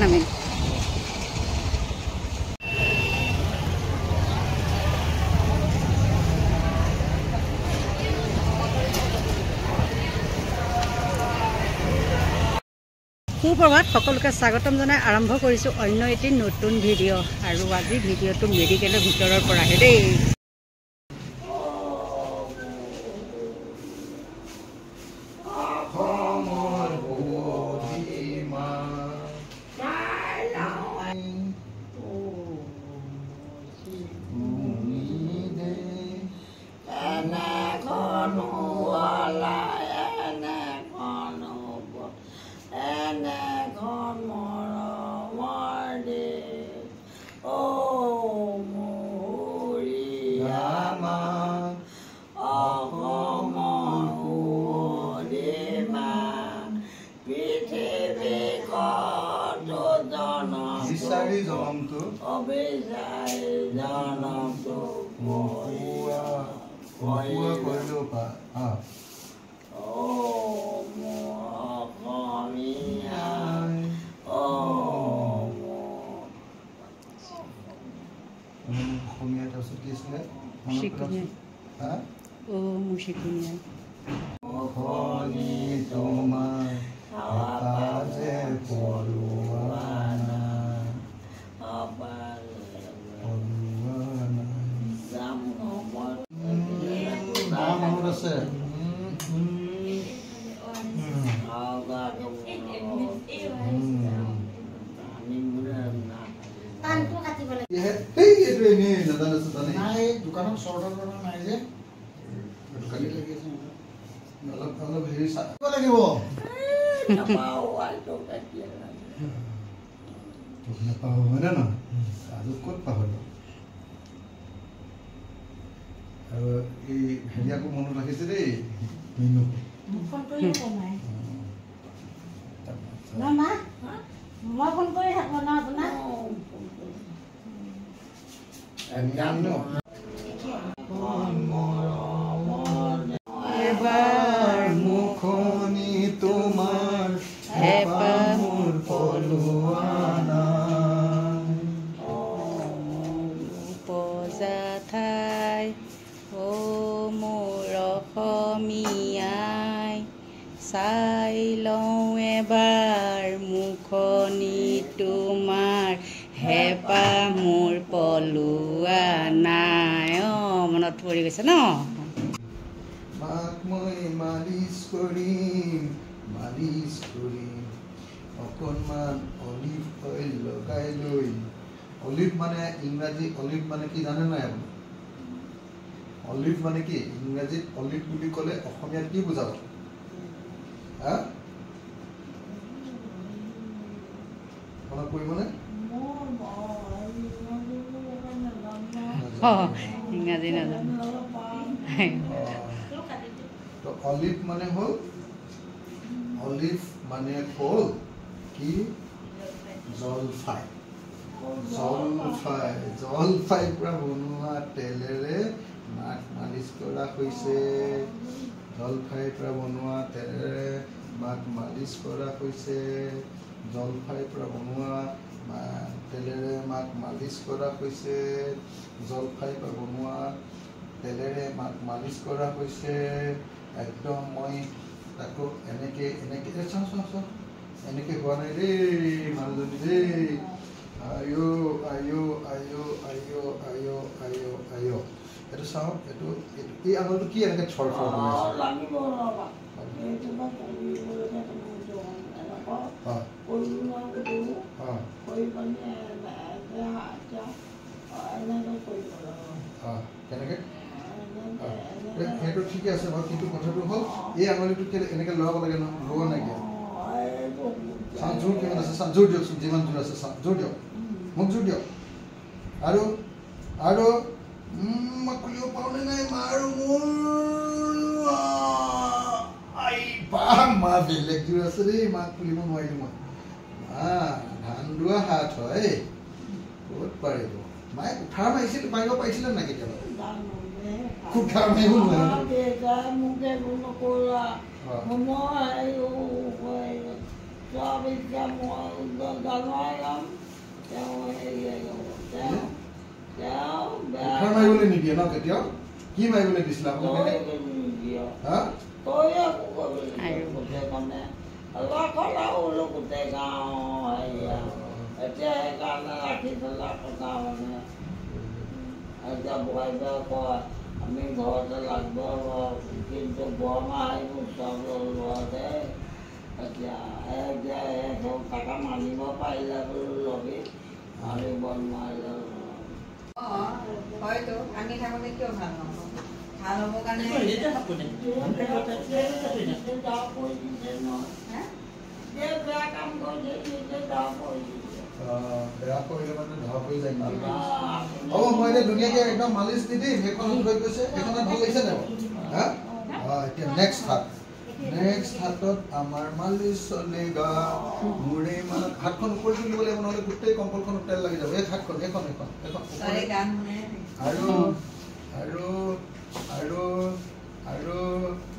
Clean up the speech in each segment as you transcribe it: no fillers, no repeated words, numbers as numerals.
নামিম। সুপ্ৰভাত, সকলোকে স্বাগতম জনাই আৰম্ভ কৰিছোঁ অন্য এটি নতুন ভিডিঅ'। আৰু আজি ভিডিঅ'টো মেডিকেলৰ ভিতৰৰ পৰাহে দেই। মনত ৰাখিছে দেই মই ফোন কৰি থাকো ন আপোনাক। এবাৰ মুখনি তোমাৰ হেঁপাহ মোৰ পলোৱানা উপজা ঠাই অ মোৰ অসমীয়াই চাই লওঁ এবাৰ মুখনি তোমাৰ হেঁপাহ মোৰ পলোৱা নাই। মনত পৰি গৈছে ন। মাক মই মালিচ কৰিম অকণমান অলিভ অইল লগাই লৈ। অলিভ মানে ইংৰাজী অলিভ মানে কি জানে নাই আপুনি? অলিভ মানে কি ইংৰাজীত অলিভ বুলি ক'লে অসমীয়াত কি বুজাব? মনত পৰিবনে? ইংৰাজী নাজানো। অলিভ মানে হ'ল কি জলফাই। জলফাই পৰা বনোৱা তেলেৰে মাক মালিচ কৰা হৈছে। জলফাইৰ পৰা বনোৱা তেলেৰে মাক মালিচ কৰা হৈছে। জলফাইৰ পৰা বনোৱা তেলেৰে মাক মালিচ কৰা হৈছে। জলফাইৰ পৰা বনোৱা তেলেৰে মাক মালিচ কৰা হৈছে। একদম মই তাকো এনেকে চাওঁ এনেকে হোৱা নাই দেই মানুহজনী দেই। এইটো চাওঁ, এইটো এই আঙুলটো কি এনেকে ছৰ হৈ আছে? কেনেকে সেইটো ঠিকে আছে বাৰু, কিন্তু কথাটো হ'ল এই আঙুলিটো এনেকে লগাব লাগে ন, লোৱা নাইকিয়া। চাওঁ জোৰ কিমান আছে, জোৰ দিয়কচোন, যিমান জোৰ আছে চাওঁ, জোৰ দিয়ক, মোক জোৰ দিয়ক। আৰু মই খুলিব পাৰোঁনে নাই? আৰু মোৰ মা বেলেগ জোৰ আছে দেই, মাক খুলিব নোৱাৰিলোঁ মই। ধান দোৱা হাত হয়, ক'ত পাৰিব? মায়ে কুঠাৰ মাৰিছিল, পাৰিব পাৰিছিলে নাই কেতিয়াবা? কুঠাৰ মাৰিব নোৱাৰে। উখাৰ মাৰিবলৈ নিদিয়ে ন কেতিয়াও কি মাৰিবলৈ দিছিল আপোনালোকে হা এতিয়া সেইকাৰণে ৰাখি পেলাই কথা মানে এতিয়া বোৱাই কয় আমি ঘৰতে লাগিব কিন্তু বৰমা আহিব চব লোৱাতে এতিয়া টকা মানিব পাৰিলে বোলো লবি মাৰিব নোৱাৰিলে হয়তো আমি থাকোঁতে কিয় ভাল নহ'ব ভাল হ'ব কাৰণে বেয়া কাম কৰিছে বেয়া কৰিলে মানে ধৰা পৰি যায় হ'ব মই এতিয়া ধুনীয়াকৈ একদম মালিচ দি দিম সেইখনত হৈ গৈছে সেইখনত ভাল লাগিছে নাই হা এতিয়া নেক্সট হাতত আমাৰ মালিচ চলেগা মোৰে মানে হাতখন ওপৰত তুলিব লাগিব নহ'লে গোটেই কম্বলখনত তেল লাগি যাব এই হাতখন এখন আৰু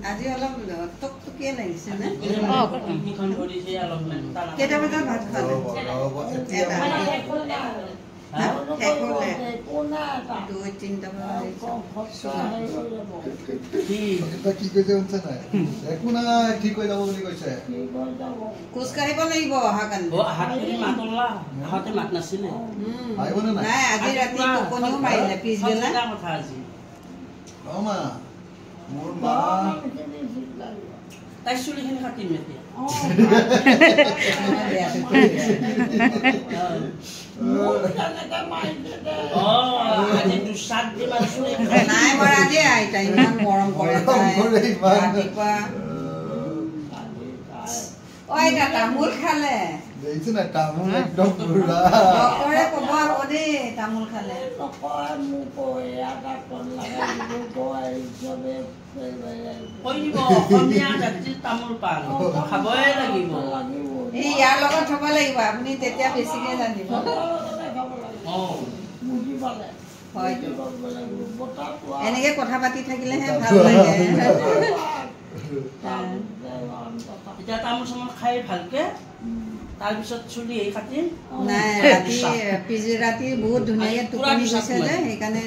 আজি অলপ টকটকীয়া লাগিছে নে কেইটা বজাত ভাত খালে দুই তিনিটা কি কৈছে শুনিছে নাই একো নাই ঠিক হৈ যাব বুলি কৈছে খোজ কাঢ়িব লাগিব অহা কাৰণে আহিবনে নাই নাই আজি ৰাতি টোপনিও মাৰিলে পিছবেলা মা মোৰ মা তাই চুলিখিনি কাটিম এতিয়া নাই মৰা দেই আইতা ইমান মৰম কৰে ৰাতিপুৱা আইতা তামোল খালে দেখিছে না তামোল একদম পুৰা ডক্টৰে ক'ব আকৌ দেই তামোল খালে তামোল পাণ খাবই লাগিব এই ইয়াৰ লগত থ'ব লাগিব আপুনি তেতিয়া বেছিকে জানিব হয়তো এনেকে কথা পাতি থাকিলেহে ভাল লাগে এতিয়া তামোল চামোল খাই ভালকে তাৰপিছত চুলি কাটিম নাই ৰাতি ৰাতি বহুত ধুনীয়াকে টোপনি গৈছে যে সেইকাৰণে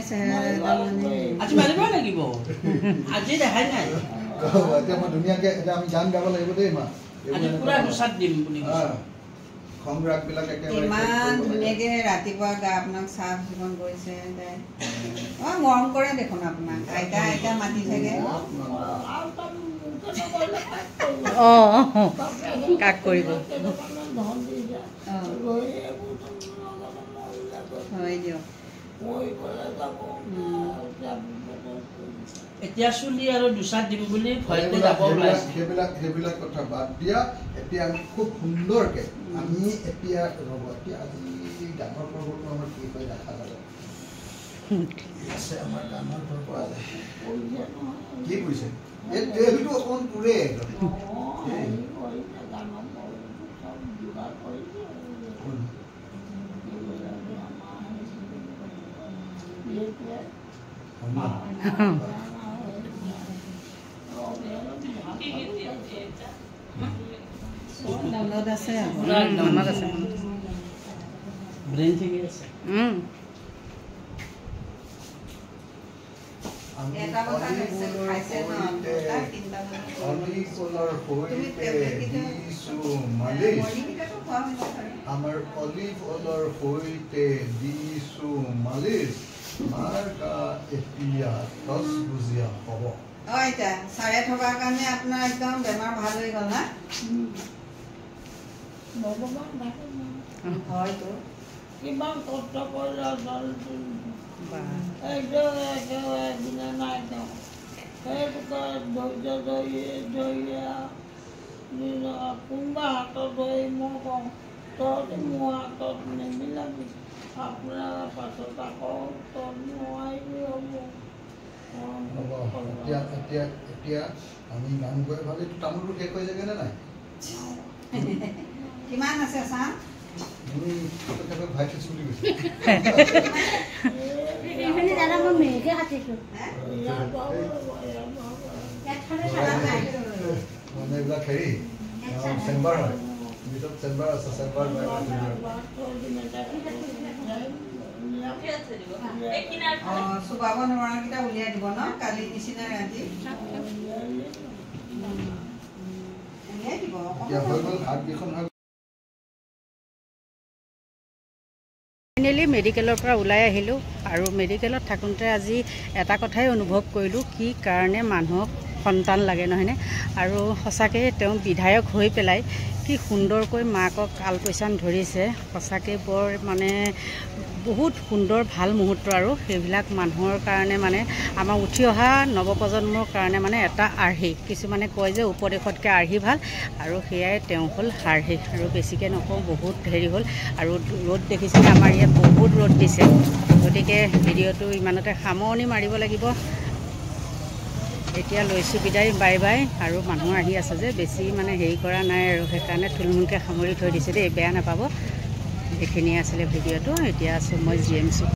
আজি মাৰিবই লাগিব আজি দেখাই নাই এতিয়া মই ধুনীয়াকে এতিয়া আমি গান গাব লাগিব দেই মা আজি পুৰা দুচাত দিম বুলি সংগ্ৰাহকবিলাক একেবাৰে ইমান ধুনীয়াকে ৰাতিপুৱা গা আপোনাক চাফ চিকুণ কৰিছে মৰম কৰে দেখোন আপোনাক আইতা আইতা মাতি থাকে কাক কৰিব হয় দিয়ক এতিয়া চুলি আৰু দুচাত দিম বুলি ভয়তে যাব ওলাইছে সেইবিলাক কথা বাদ দিয়া এতিয়া আমি খুব সুন্দৰকে আমি এতিয়া ৰ'ব এতিয়া আজি গানৰ পৰ্বটো আমাৰ কি হৈ দেখা যাব আছে আমাৰ গানৰ পৰ্ব কি কৰিছে এই তেলটো অকণ পুৰে মনত আছে মনত আছে ব্ৰেইন ঠিকে আছে আমাৰ অলিভ অইলৰ সৈতে দিছো মালিচ মাৰ গা এতিয়া তজবুজীয়া হ'ব এতিয়া চাৰে থকাৰ কাৰণে আপোনাৰ একদম বেমাৰ ভাল হৈ গ'ল না হয়তো কিমান কষ্ট কৰিলে দিনে নাই তেওঁ সেইটো ধৈৰ্য কোনোবা হাতত ধৰি মই কওঁ তহঁতি মোৰ হাতত নিমিলাবি আপোনাৰ পাছত আকৌ তই নোৱাৰিবি হ'ব এতিয়া আমি গান গাই ভাবি তামোলটো শেষ হৈ যায়গৈ নে নাই কিমান আছে চাহ ভাই থৈছো বুলি কৈছে মানে এইবিলাক হেৰি চেম্বাৰ হয় ভিতৰত চেম্বাৰ আছে চেম্বাৰ চুবাব নোৱাৰাকেইটা উলিয়াই দিব ন কালি নিচিনা ৰাতি উলিয়াই দিব এতিয়া হৈ গ'ল হাতকেইখন হৈ ফাইনেলি মেডিকেলৰ পৰা ওলাই আহিলোঁ আৰু মেডিকেলত থাকোঁতে আজি এটা কথাই অনুভৱ কৰিলোঁ কি কাৰণে মানুহক সন্তান লাগে নহয়নে আৰু সঁচাকৈ তেওঁ বিধায়ক হৈ পেলাই কি সুন্দৰকৈ মাকক আলপৈচান ধৰিছে সঁচাকৈ বৰ মানে বহুত সুন্দৰ ভাল মুহূৰ্ত আৰু সেইবিলাক মানুহৰ কাৰণে মানে আমাৰ উঠি অহা নৱপ্ৰজন্মৰ কাৰণে মানে এটা আৰ্হি কিছুমানে কয় যে উপদেশতকৈ আৰ্হি ভাল আৰু সেয়াই তেওঁ হ'ল আৰ্হি আৰু বেছিকৈ নকওঁ বহুত হেৰি হ'ল আৰু ৰ'দ দেখিছেনে আমাৰ ইয়াত বহুত ৰ'দ দিছে গতিকে ভিডিঅ'টো ইমানতে সামৰণি মাৰিব লাগিব এতিয়া লৈছোঁ বিদায় বাই বাই আৰু মানুহ আহি আছে যে বেছি মানে হেৰি কৰা নাই আৰু সেইকাৰণে থুলমূলকৈ সামৰি থৈ দিছে দেই বেয়া নাপাব এইখিনিয়ে আছিলে ভিডিঅ'টো এতিয়া আছোঁ মই GMC